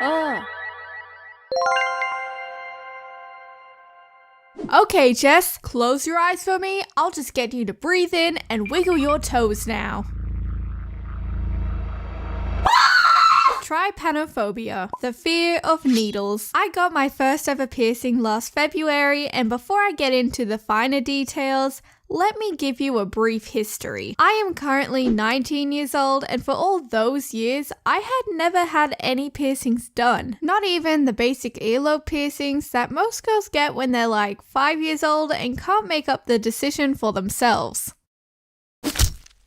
Oh. Okay, Jess, close your eyes for me. I'll just get you to breathe in and wiggle your toes now. Trypanophobia, the fear of needles. I got my first ever piercing last February, and before I get into the finer details, let me give you a brief history. I am currently 19 years old, and for all those years, I had never had any piercings done. Not even the basic earlobe piercings that most girls get when they're like 5 years old and can't make up the decision for themselves.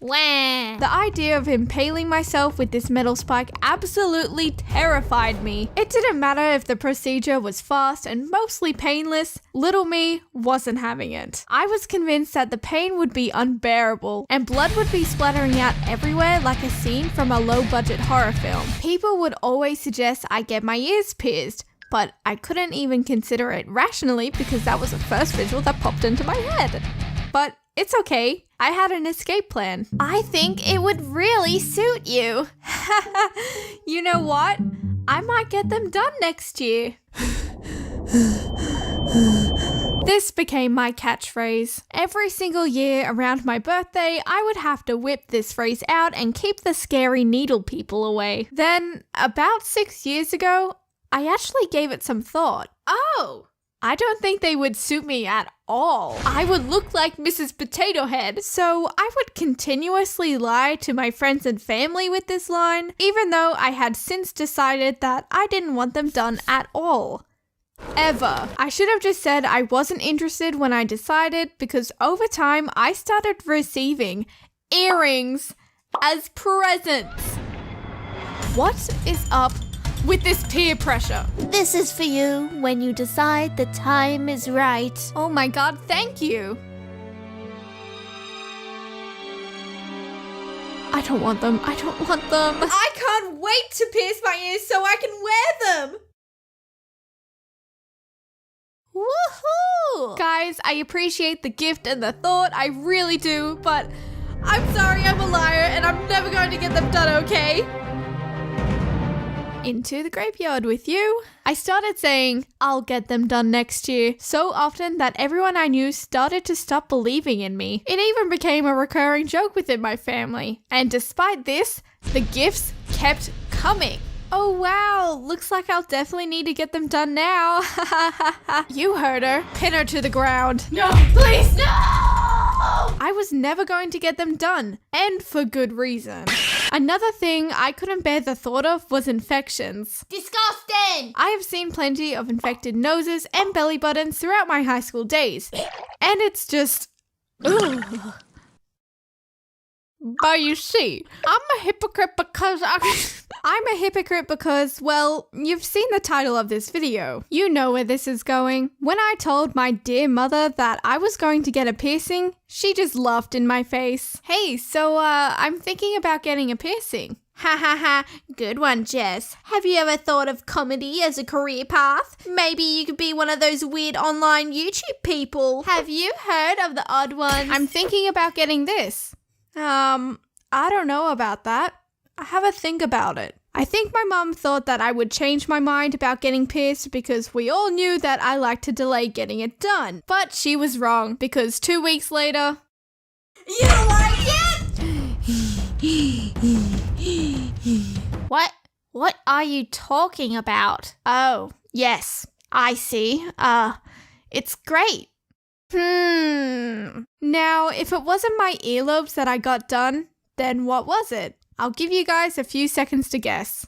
Wah. The idea of impaling myself with this metal spike absolutely terrified me. It didn't matter if the procedure was fast and mostly painless, little me wasn't having it. I was convinced that the pain would be unbearable and blood would be splattering out everywhere like a scene from a low-budget horror film. People would always suggest I get my ears pierced, but I couldn't even consider it rationally because that was the first visual that popped into my head. But it's okay. I had an escape plan. I think it would really suit you. You know what? I might get them done next year. This became my catchphrase. Every single year around my birthday, I would have to whip this phrase out and keep the scary needle people away. Then, about 6 years ago, I actually gave it some thought. Oh! I don't think they would suit me at all. I would look like Mrs. Potato Head, so I would continuously lie to my friends and family with this line, even though I had since decided that I didn't want them done at all. Ever. I should have just said I wasn't interested when I decided, because over time I started receiving earrings as presents. What is up with this peer pressure? This is for you when you decide the time is right. Oh my god, thank you. I don't want them. I don't want them. I can't wait to pierce my ears so I can wear them. Woohoo! Guys, I appreciate the gift and the thought, I really do, but I'm sorry I'm a liar and I'm never going to get them done, okay? Into the graveyard with you. I started saying, I'll get them done next year, so often that everyone I knew started to stop believing in me. It even became a recurring joke within my family. And despite this, the gifts kept coming. Oh wow, looks like I'll definitely need to get them done now. You heard her. Pin her to the ground. No, please, no! I was never going to get them done, and for good reason. Another thing I couldn't bear the thought of was infections. Disgusting! I have seen plenty of infected noses and belly buttons throughout my high school days, and it's just... ugh. But you see, I'm a hypocrite because I'm a hypocrite because, well, you've seen the title of this video. You know where this is going. When I told my dear mother that I was going to get a piercing, she just laughed in my face. Hey, so, I'm thinking about getting a piercing. Ha ha ha, good one, Jess. Have you ever thought of comedy as a career path? Maybe you could be one of those weird online YouTube people. Have you heard of the odd ones? I'm thinking about getting this. I don't know about that. I have a think about it. I think my mom thought that I would change my mind about getting pierced because we all knew that I like to delay getting it done. But she was wrong because 2 weeks later... You like it? What are you talking about? Oh, yes, I see. It's great. Now, if it wasn't my earlobes that I got done, then what was it? I'll give you guys a few seconds to guess.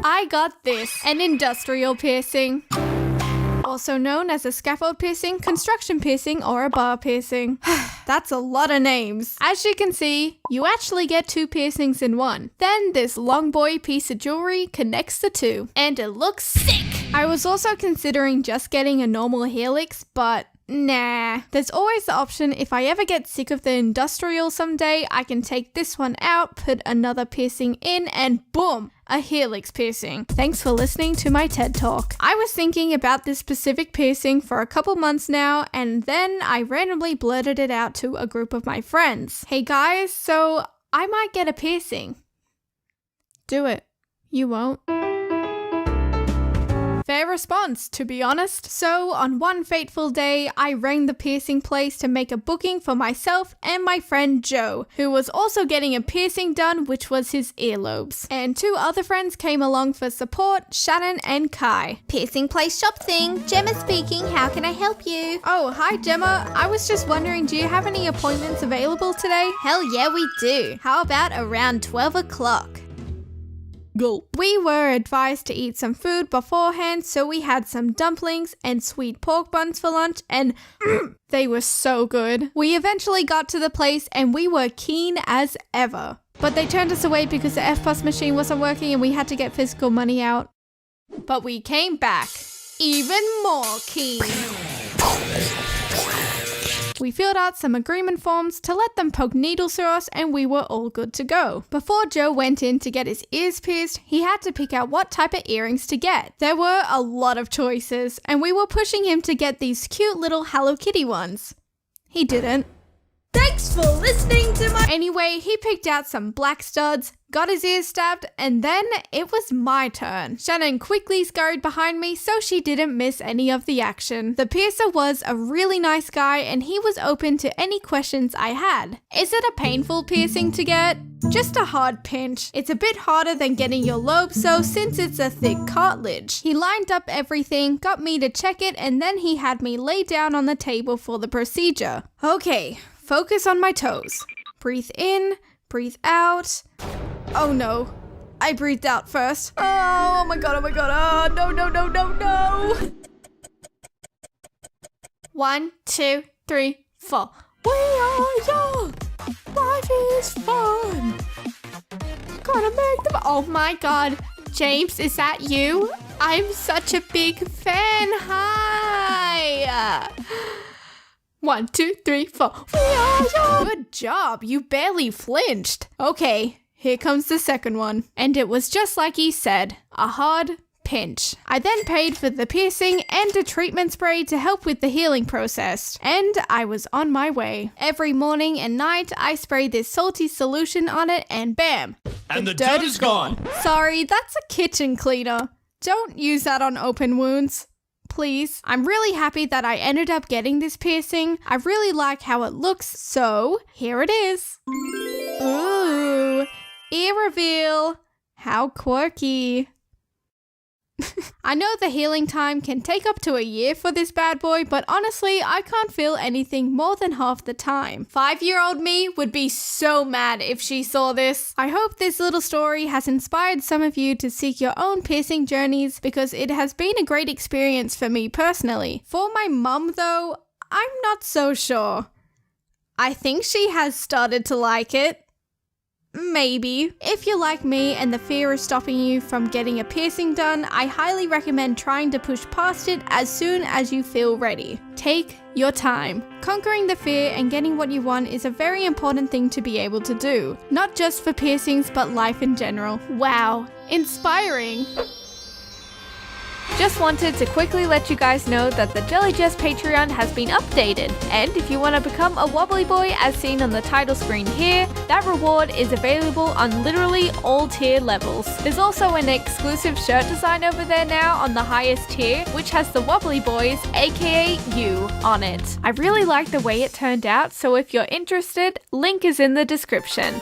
I got this, an industrial piercing. Also known as a scaffold piercing, construction piercing, or a bar piercing. That's a lot of names. As you can see, you actually get 2 piercings in one. Then this long boy piece of jewelry connects the 2. And it looks sick! I was also considering just getting a normal helix, but nah. There's always the option if I ever get sick of the industrial someday, I can take this one out, put another piercing in, and boom! a helix piercing. Thanks for listening to my TED Talk. I was thinking about this specific piercing for a couple months now, and then I randomly blurted it out to a group of my friends. Hey guys, so I might get a piercing. Do it. You won't. Fair response, to be honest. So, on one fateful day, I rang the piercing place to make a booking for myself and my friend Joe, who was also getting a piercing done, which was his earlobes. And 2 other friends came along for support, Shannon and Kai. Piercing place shop thing. Gemma speaking. How can I help you? Oh, hi Gemma. I was just wondering, do you have any appointments available today? Hell yeah, we do. How about around 12 o'clock? Go. We were advised to eat some food beforehand, so we had some dumplings and sweet pork buns for lunch, and they were so good. We eventually got to the place and we were keen as ever. But they turned us away because the FPOS machine wasn't working and we had to get physical money out. But we came back, even more keen. We filled out some agreement forms to let them poke needles through us, and we were all good to go. Before Joe went in to get his ears pierced, he had to pick out what type of earrings to get. There were a lot of choices, and we were pushing him to get these cute little Hello Kitty ones. He didn't. Thanks for listening to my... Anyway, he picked out some black studs, got his ears stabbed, and then it was my turn. Shannon quickly scurried behind me so she didn't miss any of the action. The piercer was a really nice guy and he was open to any questions I had. Is it a painful piercing to get? Just a hard pinch. It's a bit harder than getting your lobe sewn since it's a thick cartilage. He lined up everything, got me to check it, and then he had me lay down on the table for the procedure. Okay, focus on my toes. Breathe in, breathe out. Oh no, I breathed out first. Oh my god, oh no, no, no, no, no. 1, 2, 3, 4. We are young, life is fun. Gonna make them. Oh my god, James, is that you? I'm such a big fan. Hi. 1, 2, 3, 4. We are young. Good job, you barely flinched. Okay. Here comes the second one. And it was just like he said, a hard pinch. I then paid for the piercing and a treatment spray to help with the healing process. And I was on my way. Every morning and night, I sprayed this salty solution on it and bam! And the dirt is gone. Sorry, that's a kitchen cleaner. Don't use that on open wounds. Please. I'm really happy that I ended up getting this piercing. I really like how it looks, so here it is. Ooh. Ear reveal. How quirky. I know the healing time can take up to a year for this bad boy, but honestly, I can't feel anything more than half the time. 5-year-old me would be so mad if she saw this. I hope this little story has inspired some of you to seek your own piercing journeys because it has been a great experience for me personally. For my mum though, I'm not so sure. I think she has started to like it. Maybe. If you're like me and the fear is stopping you from getting a piercing done, I highly recommend trying to push past it as soon as you feel ready. Take your time. Conquering the fear and getting what you want is a very important thing to be able to do. Not just for piercings, but life in general. Wow, inspiring. Just wanted to quickly let you guys know that the Jelly Jess Patreon has been updated, and if you want to become a wobbly boy as seen on the title screen here, that reward is available on literally all tier levels. There's also an exclusive shirt design over there now on the highest tier, which has the wobbly boys, aka you, on it. I really like the way it turned out, so if you're interested, link is in the description.